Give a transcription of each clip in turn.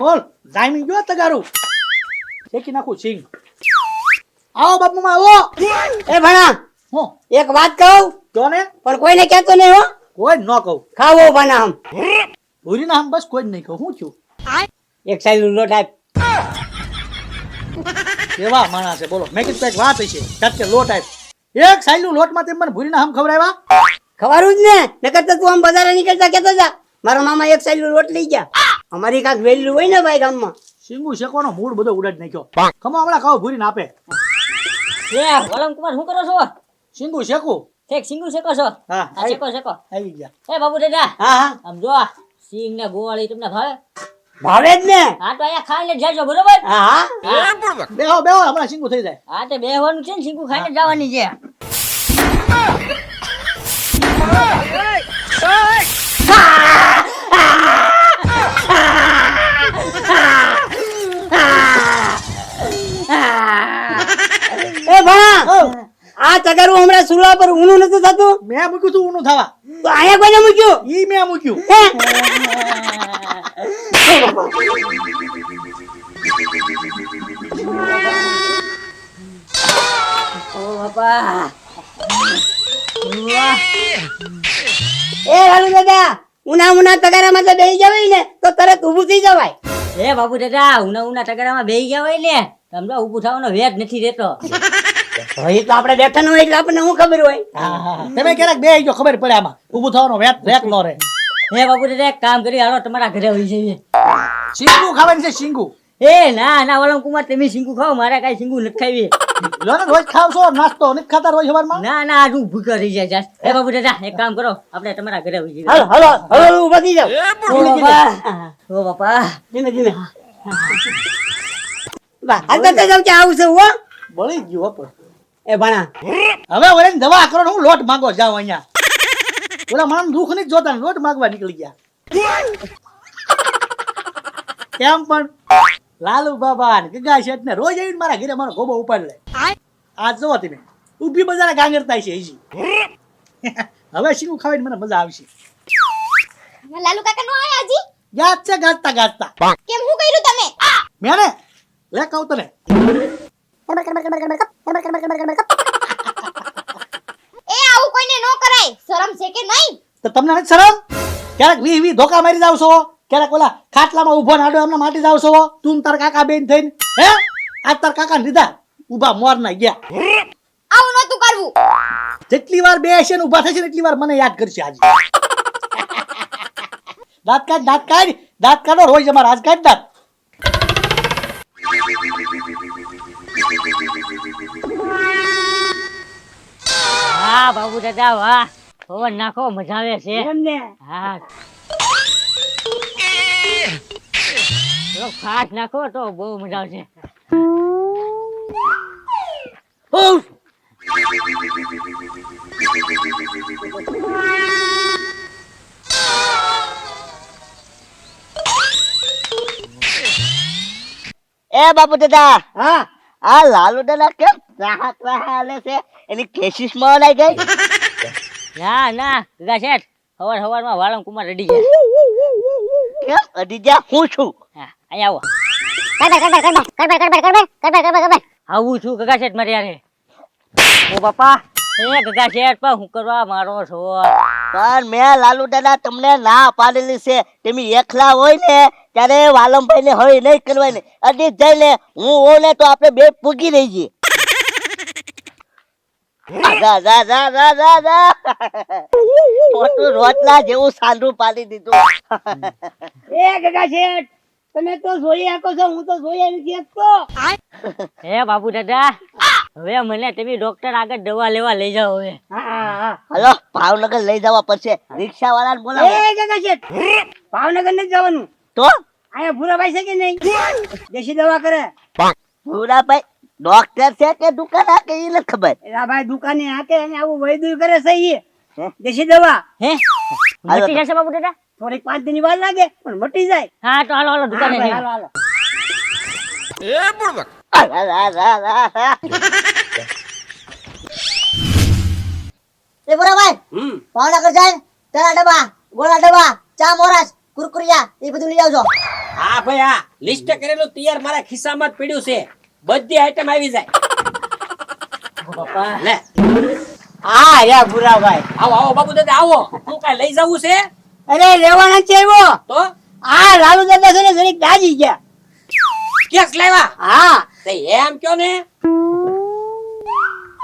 બોલ જામી ગયો તગારું શેકી નાખું સિંગ આવો બાપુમાં આવો એ ભણા હું એક વાત કહું તો ને પણ કોઈને કહેતો નહીં હો કોઈ ન કહું ખાવો ભણા આમ ભૂરી ના આમ બસ કોઈ જ નહીં કહું હું છું એક સાઈડ લોટ આપ કેવા માણસ છે બોલો મેં કીધું એક વાત છે કે લોટ આપ એક સાઈલું લોટમાં તેમ મને ભૂરી ના આમ ખવડાવ્યા ખવારું જ ને નકર તો તું આમ બજારે નીકળતા કેતો જા મારા મામા એક સાઈડ લોટ લઈ ગયા અમારી કાંક વેલ્યુ હોય ને ભાઈ ગામમાં સિંગુ શેકોનો મૂડ બધો ઉડાડી નાખ્યો ખમો હમણાં ખાવ ભૂરી ના આપે એ વલમ કુમાર શું કરો છો સિંગુ શેકું ઠેક સિંગુ શેકો છો હા આ શેકો શેકો આવી ગયા એ બાબુ દાદા હા હા આમ જો સિંગ ને ગોળી તમને ભાવે ભાવે જ ને હા તો અહીંયા ખાઈને જાજો બરોબર હા હા બેહો બેહો હમણાં સિંગુ થઈ જાય હા તે બેહવાનું છે ને સિંગુ ખાઈને જવાની છે એ ભણા આ તગારું હમણાં સુલા પર ઊનું નતું થતું મેં મૂક્યું તું ઊનું થવા તો અહીંયા કોઈને મૂક્યું ઈ મેં મૂક્યું હે? ઓ બાપા એ લાલુ દાદા ઉના તગારામાં તો બેસી જવાય ને તો તરત ઊભું થઈ જવાય એ બાબુ દાદા ઉના ટકરામાં બેહી ગયા હોય ને સમજો ઊભું થવાનો વેદ નથી રહેતો ભાઈ તો આપણે બેઠા ન હોય એટલે આપણને શું ખબર હોય તમે ક્યારેક બે જો ખબર પડે આમાં ઊભું થવાનો રેક નો રે હે બાબુ દાદા એક કામ કરી હાલો તમારા ઘરે હોઈ જઈએ સિંગુ ખાવાની છે સિંગુ એ ના વલમ કુમાર તમે સિંગુ ખાઓ મારે કાંઈ સિંગુ નથી ખાવી લો ને રોજ ખાવ છો નાસ્તો નથી ખાતા રોજ સવારમાં ના આજુ ભૂખ્યો રહી જાય જાસ એ બાબુ દાદા એક કામ કરો આપણે તમારા ઘરે હોઈ જઈએ હાલો હાલો હાલો ઊભા થઈ જાવ ઓ બાપા ધીમે ધીમે બા હાલતા જાવ કે આવું છે હો બળી ગયું હો એ ભણા હવે ઓલે દવા કરો ને હું લોટ માંગો જાવ અહીંયા ઓલા માણસ દુઃખ નહીં જોતા લોટ માંગવા નીકળી ગયા કેમ પણ લાલુ બાબા ને ગગા શેઠ ને રોજ આવીને મારા ઘરે મારો ગોબો ઉપાડ લે આજ જોવો તમે ઊભી બજારે ગાંગરતા છે હજી હવે શીખું ખાવાની મને મજા આવશે લાલુ કાકા નો આયા હજી યાદ છે ગાજતા ગાજતા કેમ હું કર્યું તમે મેં ને લે કહું તને એ આવું કોઈને નો કરાય શરમ છે કે નહીં તો તમને નથી શરમ ક્યારેક વી ધોકા મારી જાવ છો ક્યારેક ઓલા ખાટલામાં ઉભો નાડો એમને માટી જાવ છો તું તાર કાકા બેન થઈને હે આજ તાર કાકા ને લીધા ઉભા મોર ના ગયા આવું નતું કરવું જેટલી વાર બે હશે ને ઉભા થશે ને એટલી વાર મને યાદ કરશે આજે દાંત કાઢો રોજ અમારે આજ કાઢ દાંત હા બાબુ દાદા વાહ પવન નાખો મજા આવે છે એમને હા ફાટ નાખો તો બહુ મજા આવશે એ બાપુ દાદા હા આ લાલુ દાદા કેમ રાહત હાલે છે એની કેસીસ માં આવી ગઈ ના ગગા શેઠ હવારમાં વાલમ કુમાર રેડી ગયા કેમ અડી જા હું છું હા અહીંયા આવો આવું છું ગગા શેઠ મારે યારે ઓ બાપા એ ગગા શેઠ પણ હું કરવા મારો છો પણ મેં લાલુ દાદા તમને ના પાડેલી છે તમે એકલા હોય ને ત્યારે વાલમભાઈ ને હવે નહીં કરવાની અડી જઈ લે હું હોઉં ને તો આપણે બે પૂગી રહી જઈએ મોટું રોટલા જેવું સાંડું પાડી દીધું એ ગગા શેઠ તમે તો જોઈ શકો છો હું તો જોઈ નથી શકતો હે બાબુ દાદા હવે મને તમે ડોક્ટર આગળ દવા લેવા લઈ જાઓ હવે હા હલો ભાવનગર લઈ જવા પડશે રિક્ષા વાળા બોલાવો એ ગગા શેઠ ભાવનગર નથી જવાનું તો અહીંયા ભૂરાભાઈ છે કે નહીં દેશી દવા કરે ભૂરાભાઈ ડોક્ટર છે કે દુકાન આ કે એને ખબર એલા ભાઈ દુકાને હાકે અને આવું વૈદ્ય કરે છે ઈ દેશી દવા હે મટી જશે બાબુ દાદા થોડીક 5 દિન વાર લાગે પણ મટી જાય હા તો હાલો દુકાને જઈએ. હાલો હાલો એ બરાબર ભાવનગર જાય તેના ડબ્બા ગોળા ડબ્બા ચા મોરાસ કુરકુરિયા એ બધું લઈ આવજો હા ભાઈ હા લિસ્ટ કરેલું તૈયાર મારા ખિસ્સામાં જ પડ્યું છે બધી આઈટમ આવી જાય બાપા લે હા યા ભૂરાભાઈ. આવો આવો બાબુ દાદા આવો હું કાઈ લઈ જવું છે અરે લેવાના છે આવ્યો. તો હા લાલુ દાદા છે ને જરીક દાજી ગયા. કેસ લાવ્યા હા તે એમ કયો ને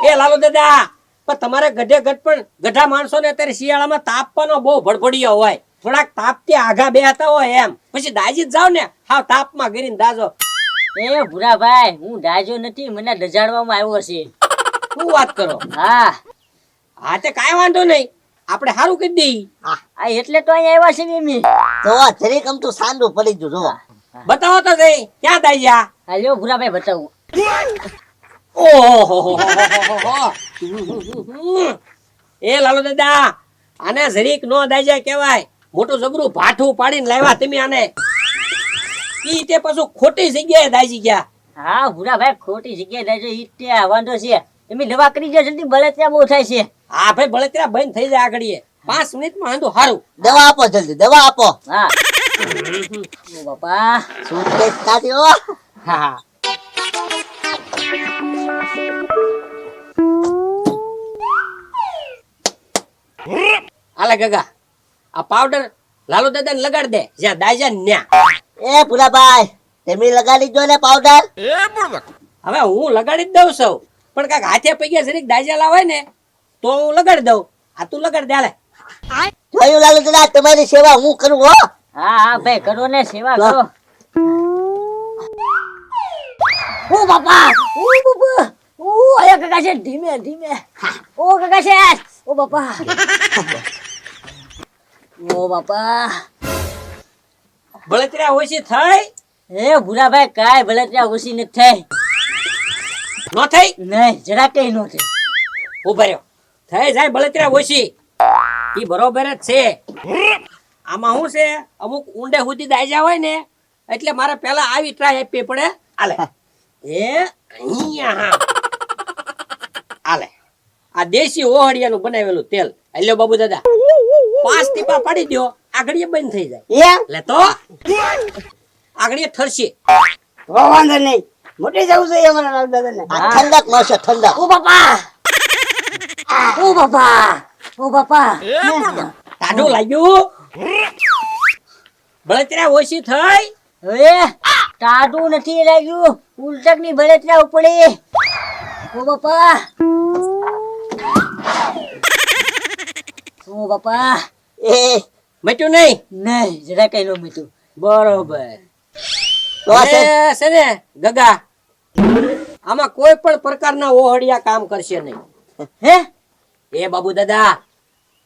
એ લાલુ દાદા પણ તમારે ગઢે ગઢ પણ ગઢા માણસો ને અત્યારે શિયાળામાં તાપવાનો બહુ ભડભડિયો હોય થોડાક તાપથી આઘા બેહતા હોય એમ પછી દાજી જ જાવ ને હાવ તાપમાં ગરીને દાજો એ ભૂરાભાઈ હું દાજો નથી મને દજાડવામાં આવ્યો છે શું વાત કરો હા હા તે કાંઈ વાંધો નહીં આપણે સારું કરી દઈ આ એટલે તો અહીંયા આવ્યા છે ને એમ તો જરીક આમ તું સાંડું પડી ગયું જો બતાવો તો જઈ ક્યાં દાજ્યા હાલ્યો ભૂરાભાઈ બતાવું ઓહો એ લાલુ દાદા આને જરીક નો દાજ્યા કહેવાય મોટું જબરું ભાઠું પાડીને લાવ્યા તમે આને ઈ તે પાછું ખોટી જગ્યાએ દાજી ગયા હા ભૂરાભાઈ ખોટી જગ્યાએ દાજો ઈ તે વાંધો છે તમે દવા કરી દો જલ્દી બળતરા બહુ થાય છે હા ભાઈ બળતરા બંધ થઈ જાય આગળ 5 મિનિટમાં આંધું સારું દવા આપો જલ્દી દવા આપો હા ઓ બાપા સુટકેસ કાઢ્યો હા આલા ગગા આ પાવડર લાલુ દાદા ને લગાડ દે જ્યાં દાજા ન્યા એ ભૂલાભાઈ તમે લગાડી દો ને પાવડર હવે હું લગાડી જ દઉં છું પણ કાક હાથે પૈયા જરીક દાજા લાવે ને તો હું લગાડી દઉં આ તું લગાડ દે હાલે જોયું લાલુ દાદા તમારી સેવા હું કરું હો હા હા ભાઈ કરો ને સેવા કરો ઓ બાપા ઓ આયા કાકા છે ધીમે ધીમે ઓ કાકા છે ઓ બાપા ઓ બાપા બળતરા ઓછી થઈ એ ભૂરાભાઈ કાય બળતરા ઓછી નથી થઈ નો થઈ નહીં જરા કઈ નો થઈ ઉભા રહ્યો થઈ જાય બળતરા ઓછી ઈ બરોબર જ છે આમાં શું છે અમુક ઊંડે સુધી દાજા હોય ને એટલે મારે પેલા આવી ટ્રાય આપવી પડે આલે એ અહીંયા આલે આ દેશી ઓહળિયાનું બનાવેલું તેલ લ્યો બાબુ દાદા 5 ટીપા પાડી દો આગળ બંધ થઈ જાય એમ લે તો આગળ ઠરશે તો વાંધો નહીં. મોટી જવું જોઈએ અમારા લાલુ દાદાને. આ ઠંડક મળશે ઠંડક ઓ બાપા ઓ બાપા ઓ બાપા ટાઢું લાગ્યું બળતરા ઓછી થઈ હવે ટાટું નથી લાગ્યું ઉલટક ની બળતરા ઉપડી ઓ બાપા ઓ બાપા એ મટ્યું નહીં નહીં જરા કઈ નો મીઠું બરોબર તો આ છે એ છે ને ગગા આમાં કોઈ પણ પ્રકારના ઓહળિયા કામ કરશે નહીં હે એ બાબુ દાદા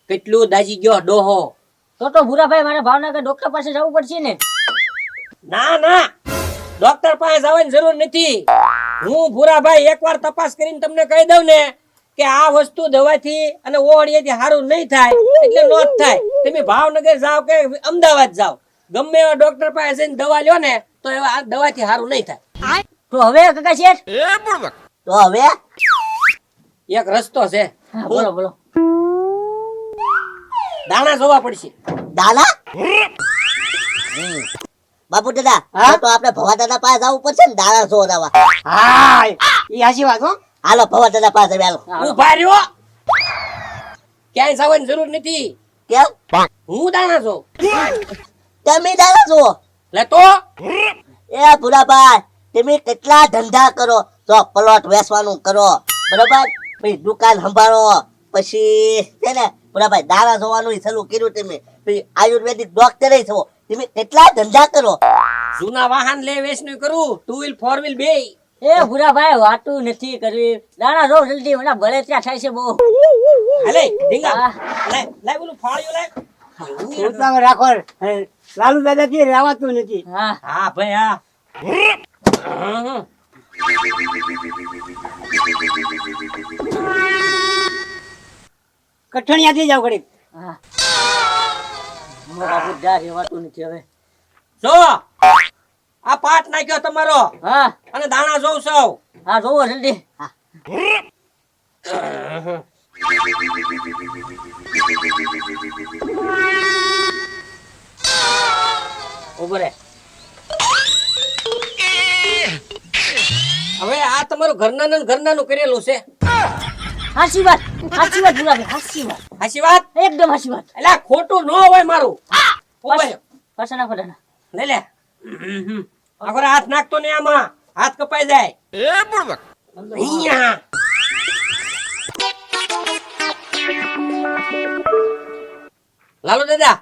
કેટલું દાજી ગયો ડોહો તો ભૂરાભાઈ મારે ભાવનગર ડોક્ટર પાસે જવું પડશે ને ના ના ડોક્ટર પાસે જવાની જરૂર નથી હું ભૂરાભાઈ એકવાર તપાસ કરીને તમને કહી દઉં ને કે આ વસ્તુ દવાથી અને ઓહળિયાથી સારું નહીં થાય એટલે નો જ થાય તમે ભાવનગર જાઓ કે અમદાવાદ જાઓ ગમે એવા ડોક્ટર પાસે જઈને દવા લ્યો ને તો આ દવાથી સારું નહીં થાય તો હવે કાકા શેઠ તો હવે એક રસ્તો છે હા, બોલો બોલો દાણા જોવા પડશે દાદા બાપુ દાદા હા? તો આપણે ભવા દાદા પાસે જવું પડશે ને દાદા જોવા હા ઈ હાચી વાત હો. હાલો ભવા દાદા પાસે હાલો ઉભા રહ્યો ક્યાંય જવાની જરૂર નથી કેમ હું દાણા છો તમે દાદા જુઓ લે તો એ ભૂરાભાઈ તમે કેટલા ધંધા કરો તો પ્લોટ વેચવાનું કરો બરોબર પછી દુકાન સંભાળો પછી છે ને ભૂરાભાઈ દાણા જોવાનું ચાલુ કર્યું તમે પછી આયુર્વેદિક ડોક્ટરે છો તમે કેટલા ધંધા કરો જૂના વાહન લે વેચનું કરું 2 વ્હીલ 4 વ્હીલ બે એ ભૂરાભાઈ વાતું નથી કરવી દાણા જો જલ્દી મને બળતરા થાય છે બહુ હાલે ઢીંગા હા. લે લે બોલું ફાળ્યું લે ઉતાવળ રાખો. હે, લાલુ દાદા થી રહેવાતું નથી. હા હા ભાઈ હા કઠણિયાથી જાવ ઘડીક. હા બાપુ જા રેવાતું નથી હવે જો આ પાટ નાખ્યો તમારો હા અને દાણા જોઉં સૌ હા જોવો જલ્દી ઉભો રે હવે આ તમારું ઘરનાનું કરેલું છે. હાચી વાત ભૂરાભાઈ, હાચી વાત, સાચી વાત. એકદમ હાચી વાત. એટલે આ ખોટું ન હોય મારું. ઉભા રહ્યો. પાછા નાખો દાણા. લઈ લે. આગળ હાથ નાખતો ને આમાં હાથ કપાઈ જાય. અહીંયા. લાલુ દાદા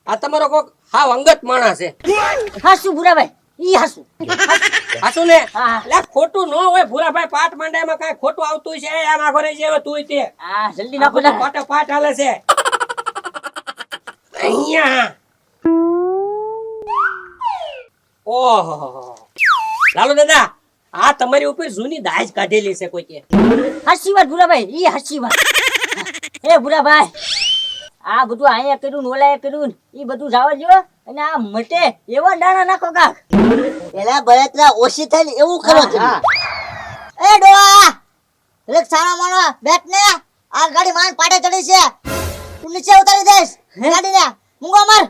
આ તમારો કોક હાવ અંગત માણસ છે. હાચું ભૂરાભાઈ, ઈ હાચું. હાચું ને? હા. એટલે ખોટું ન હોય ભૂરાભાઈ. પાટ માંડામાં કાંઈ ખોટું આવતું છે આમ આગળ જે તું તે હા, જલ્દી નાખો દાણા. પાટે પાટ હાલે છે. અહીંયા. ઓહો લાલુ દાદા આ તમારી ઉપર જૂની દાજ કાઢેલી છે કોઈ કે. હાચી વાત ભૂરાભાઈ, ઈ હાચી વાત. હે ભૂરાભાઈ, આ બધું અહીંયા કર્યું ને ઓલાએ કર્યું ને ઈ બધું જવા દ્યો અને આ મટે એવા દાણા નાખો કાક. પેલા બળતરા ઓછી થાય ને એવું કરો તમે. એ ડોહા રિક્ષાનો માણો બેઠ ને, આ ગાડી માન પાટે ચડી છે, તું નીચે ઉતારી દઈશ ગાડીને. મૂંગો માર.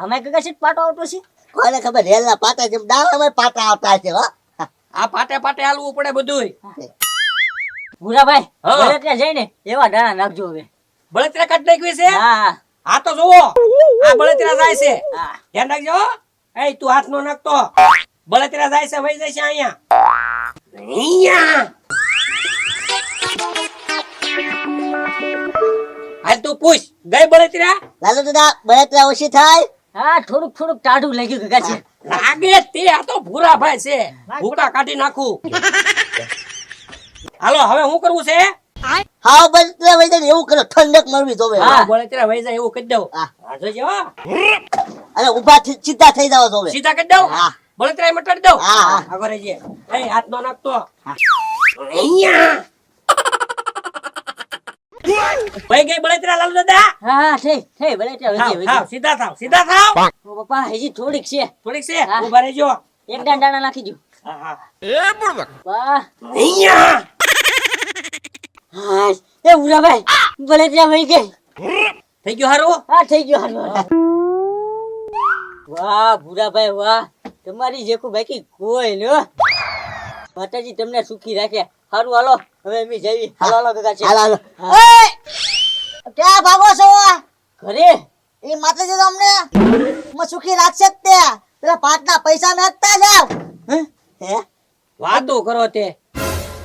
અમે કાકા સીટ પાટો આવતો છે. કોને ખબર રેલના પાટા જેમ ડાળામાં પાટા આવતા છે હો. આ પાટે પાટે હાલવું પડે બધું. ભૂરાભાઈ, હા. ભલે ત્યાં જઈને એવા દાણા નાખજો હવે. બળતરા કાઢ નાખવી છે. હા આ તો જોવો આ બળતરા જાય છે. હા. ધ્યાન રાખજો હો. એ તું હાથ નો નાખતો. બળતરા જાય છે વહી જાય છે અહીંયા. અહીંયા. હાલ તું પૂછ ગઈ બળતરા? લાલુ દાદા બળતરા ઓછી થાય. હા, થોડુંક ટાઢું લાગ્યું કાકા છે. લાગે તે આ તો ભૂરાભાઈ છે. ભૂકા કાઢી નાખું. હાલો હવે શું કરવું છે? હાવ બળતરા વહી જાય ને એવું કરો, ઠંડક મળવી જોવે. હા બળતરા વહી જાય એવું કરી દઉં. હા. હા જોજે હો. અને ઊભા સીધા થઈ જાવ જોવે. સીધા કરી દઉં. હા. બળતરા મટાડી દઉં. હા, હા. આગળ રહેજે. એ હાથ નો નાખતો. અહીંયા. વહી ગઈ બળતરા લાલુ દાદા. હા, થઈ ભલે ત્યાં થાવ, વહી થાવ, ગયું. સીધા થાવ, સીધા થાવ. ઓ બાપા, હજી થોડીક છે. થોડીક છે હા. ઉભા રહેજો. એક દાણા નાખી દો. હા, હા. વાહ. અહીંયા. હા, એ ભૂરાભાઈ, ભલે ત્યાં વહી ગઈ. થઈ ગયું હારું? હા, થઈ ગયો હારું. વાહ ભૂરાભાઈ વાહ, તમારી જેકું બાકી કોઈ ન. માતાજી તમને સુખી રાખે. હારું હાલો હવે અમે જઈએ. હાલો કાકા છે. હાલો હાલો. હા. ક્યાં ભાગો છો? ઘરે એ માતાજી તો અમને સુખી રાખશે જ તે. પેલા પાટના પૈસા નાખતા જાવ. હે? વાતો કરો તે.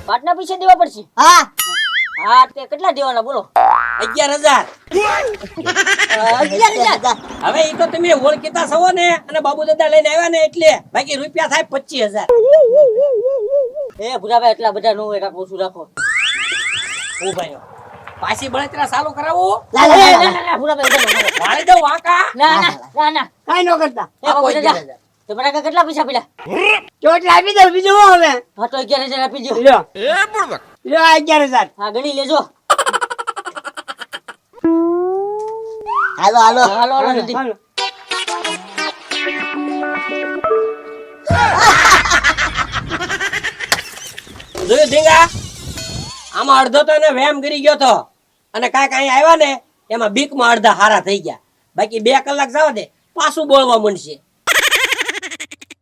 પાટના પૈસા દેવા પડશે. હા હા, તે કેટલા દેવાના બોલો? 11,000. 11,000. હવે ઈ તો તમે ઓળખીતા છો ને અને બાબુ દાદા લઈને આવ્યા ને એટલે બાકી રૂપિયા થાય 25,000. એ ભૂરાભાઈ એટલા બધા ન હોય, કાક ઓછું રાખો. ઓ ભાઈ પાછી બળતરા ચાલુ કરાવું? ના, ભૂરાભાઈ ઉભા રહો. વાળી દઉં વાંકા. ના. કઈ નો કરતા. એ બાપુ દાદા, તમારા કાકા કેટલા પૈસા પડ્યા? ચોટ આપી દઉં બીજું શું હવે. હા, તો 11,000 આપી દો. લ્યો 11,000. હા, ગણી લેજો. હાલો હાલો. હાલો જલ્દી. હાલો. જોયું ધીંગા? આમાં અડધો તો એને વેમ કરી ગયો તો અને કાંઈક અહીંયા આવ્યા ને એમાં બીકમાં અડધા હારા થઈ ગયા. બાકી 2 કલાક જવા દે પાછું બોલવા મળશે.